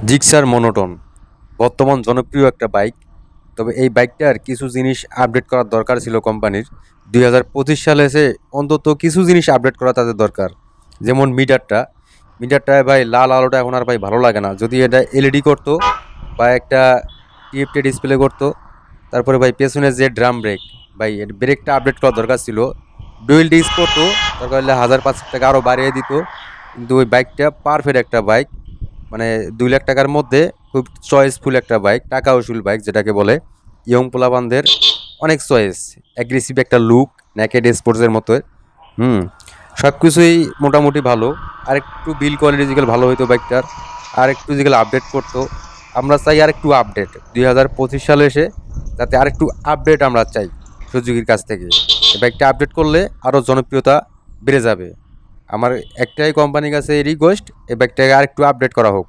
Gixxer monotone বর্তমান জনপ্রিয় একটা বাইক। তবে এই বাইকটার কিছু জিনিস আপডেট করার দরকার ছিল কোম্পানির। 2025 সালে এসে অন্তত কিছু জিনিস আপডেট করা তাদের দরকার। যেমন মিটারটায় ভাই লাল আলোটা এখন আর ভাই ভালো লাগে না। যদি এটা এলইডি করতো বা একটা টিএফটি ডিসপ্লে করতো। তারপরে ভাই পেছনে যে ড্রাম ব্রেক, ভাই এর ব্রেকটা আপডেট করার দরকার ছিল। ডুয়েল ডিস্ক করতো, দরকার হলে 1,000-5,000 টাকা আরও বাড়িয়ে দিত। কিন্তু ওই বাইকটা পারফেক্ট একটা বাইক, মানে 2 লাখ টাকার মধ্যে খুব চয়েসফুল একটা বাইক, টাকা উসুল বাইক যেটাকে বলে। ইয়ং পোলাপানদের অনেক চয়েস, অ্যাগ্রেসিভ একটা লুক, নেকেড স্পোর্টসের মতো। হুম, সব কিছুই মোটামুটি ভালো। আর একটু বিল কোয়ালিটি যেগুলো ভালো হইতো বাইকটার, আর একটু যেগুলো আপডেট করতো। আমরা চাই আর একটু আপডেট 2025 সালে এসে, যাতে আর একটু আপডেট আমরা চাই সুজুকির কাছ থেকে। এই বাইকটা আপডেট করলে আরও জনপ্রিয়তা বেড়ে যাবে। আমার একটাই কোম্পানির কাছে রিকোয়েস্ট, এই বাইকটাকে আর একটু আপডেট করা হোক।